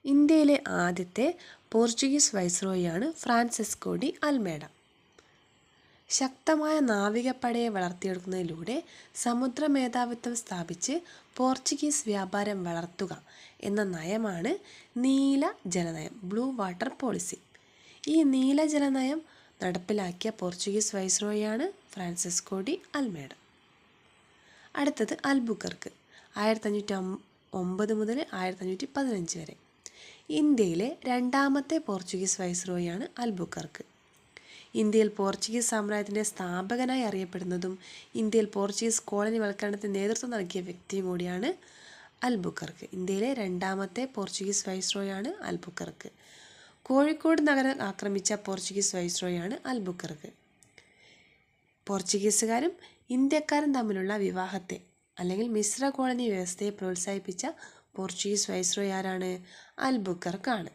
ഇന്ത്യയിലെ ആദ്യത്തെ Portuguese വൈസ്രോയിയാണ് Francisco de Almeida. ശക്തമായ നാവികപ്പടയെ വളർത്തിയെടുക്കുന്നതിലൂടെ സമുദ്ര മേധാവിത്വം സ്ഥാപിച്ച് പോർച്ചുഗീസ് വ്യാപാരം വളർത്തുക എന്ന നയമാണ് നീല ജലനയം, ബ്ലൂ വാട്ടർ പോളിസി. ഈ നീല ജലനയം നടപ്പിലാക്കിയ പോർച്ചുഗീസ് വൈസ്രോയിയാണ് ഫ്രാൻസിസ്കോ ഡി അൽമേഡ. അടുത്തത് അൽബുക്കർക്ക്, 1509 മുതൽ 1515 വരെ. ഇന്ത്യയിലെ രണ്ടാമത്തെ പോർച്ചുഗീസ് വൈസ്രോയിയാണ് അൽബുക്കർക്ക്. ഇന്ത്യയിൽ പോർച്ചുഗീസ് സാമ്രാജ്യത്തിൻ്റെ സ്ഥാപകനായി അറിയപ്പെടുന്നതും ഇന്ത്യയിൽ പോർച്ചുഗീസ് കോളനിവൽക്കരണത്തിന് നേതൃത്വം നൽകിയ വ്യക്തിയും കൂടിയാണ് അൽബുക്കർക്ക്. ഇന്ത്യയിലെ രണ്ടാമത്തെ പോർച്ചുഗീസ് വൈസ്രോയാണ് അൽബുക്കർക്ക്. കോഴിക്കോട് നഗരം ആക്രമിച്ച പോർച്ചുഗീസ് വൈസ്രോയാണ് അൽബുക്കർക്ക്. പോർച്ചുഗീസുകാരും ഇന്ത്യക്കാരും തമ്മിലുള്ള വിവാഹത്തെ അല്ലെങ്കിൽ മിശ്ര കോളനി വ്യവസ്ഥയെ പ്രോത്സാഹിപ്പിച്ച പോർച്ചുഗീസ് വൈസ്രോയി ആരാണ്? അൽബുക്കർക്കാണ്.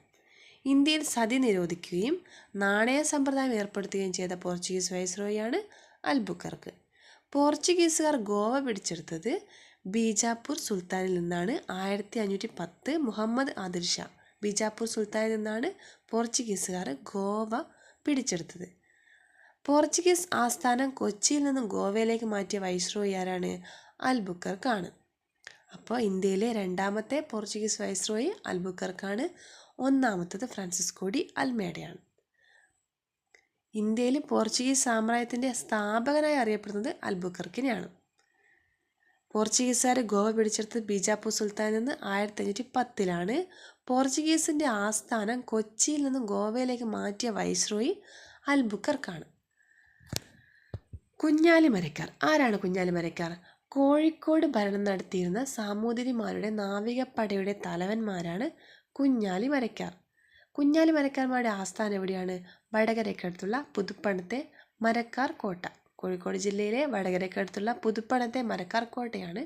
ഇന്ത്യയിൽ സതി നിരോധിക്കുകയും നാണയ സമ്പ്രദായം ഏർപ്പെടുത്തുകയും ചെയ്ത പോർച്ചുഗീസ് വൈസ്രോയിയാണ് അൽബുക്കർക്ക്. പോർച്ചുഗീസുകാർ ഗോവ പിടിച്ചെടുത്തത് ബീജാപ്പൂർ സുൽത്താനിൽ നിന്നാണ്. 1510 മുഹമ്മദ് ആദിൽ ഷാ ബീജാപ്പൂർ സുൽത്താനിൽ നിന്നാണ് പോർച്ചുഗീസുകാർ ഗോവ പിടിച്ചെടുത്തത്. പോർച്ചുഗീസ് ആസ്ഥാനം കൊച്ചിയിൽ നിന്നും ഗോവയിലേക്ക് മാറ്റിയ വൈസ്രോയി ആരാണ്? അൽബുക്കർക്കാണ്. അപ്പോൾ ഇന്ത്യയിലെ രണ്ടാമത്തെ പോർച്ചുഗീസ് വൈസ്രോയി അൽബുക്കർക്കാണ്. ഒന്നാമത്തത് ഫ്രാൻസിസ്കോ ഡി അൽമേഡയാണ്. ഇന്ത്യയിൽ പോർച്ചുഗീസ് സാമ്രാജ്യത്തിൻ്റെ സ്ഥാപകനായി അറിയപ്പെടുന്നത് അൽബുക്കർക്കിനെയാണ്. പോർച്ചുഗീസുകാർ ഗോവ പിടിച്ചെടുത്തത് ബീജാപ്പൂർ സുൽത്താനിൽ നിന്ന് 1510 പോർച്ചുഗീസിൻ്റെ ആസ്ഥാനം കൊച്ചിയിൽ നിന്നും ഗോവയിലേക്ക് മാറ്റിയ വൈസ്രോയി അൽബുക്കർക്കാണ്. കുഞ്ഞാലി മരക്കാർ. ആരാണ് കുഞ്ഞാലി മരക്കാർ? കോഴിക്കോട് ഭരണം നടത്തിയിരുന്ന സാമൂതിരിമാരുടെ നാവികപ്പടയുടെ തലവന്മാരാണ് കുഞ്ഞാലി മരക്കാർ. കുഞ്ഞാലി മരക്കാർമാരുടെ ആസ്ഥാനം എവിടെയാണ്? വടകരയ്ക്കടുത്തുള്ള പുതുപ്പണത്തെ മരക്കാർ കോട്ട. കോഴിക്കോട് ജില്ലയിലെ വടകരയ്ക്കടുത്തുള്ള പുതുപ്പണത്തെ മരക്കാർ കോട്ടയാണ്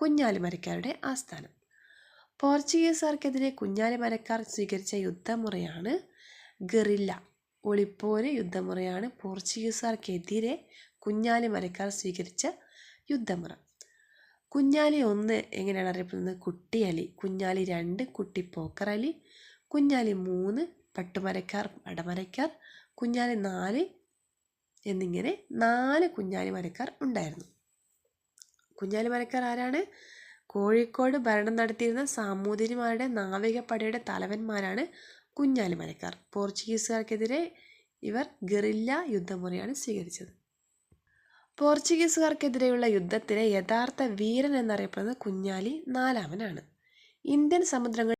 കുഞ്ഞാലി മരക്കാരുടെ ആസ്ഥാനം. പോർച്ചുഗീസുകാർക്കെതിരെ കുഞ്ഞാലി മരക്കാർ സ്വീകരിച്ച യുദ്ധമുറയാണ് ഗറില്ല, ഒളിപ്പോര് യുദ്ധമുറയാണ് പോർച്ചുഗീസുകാർക്കെതിരെ കുഞ്ഞാലി മരക്കാർ സ്വീകരിച്ച യുദ്ധമുറ. കുഞ്ഞാലി 1 എങ്ങനെയാണ് അറിയപ്പെടുന്നത്? കുട്ടിയലി. കുഞ്ഞാലി 2 കുട്ടിപ്പോക്കറലി. കുഞ്ഞാലി 3 പട്ടുമരക്കാർ, പടമരക്കാർ. കുഞ്ഞാലി 4 എന്നിങ്ങനെ 4 കുഞ്ഞാലി മരക്കാർ ഉണ്ടായിരുന്നു. കുഞ്ഞാലി മരക്കാർ ആരാണ്? കോഴിക്കോട് ഭരണം നടത്തിയിരുന്ന സാമൂതിരിമാരുടെ നാവികപ്പടയുടെ തലവന്മാരാണ് കുഞ്ഞാലി മരക്കാർ. പോർച്ചുഗീസുകാർക്കെതിരെ ഇവർ ഗറില്ല യുദ്ധമുറയാണ് സ്വീകരിച്ചത്. പോർച്ചുഗീസുകാർക്കെതിരെയുള്ള യുദ്ധത്തിലെ യഥാർത്ഥ വീരൻ എന്നറിയപ്പെടുന്നത് കുഞ്ഞാലി 4 ഇന്ത്യൻ സമുദ്രങ്ങൾ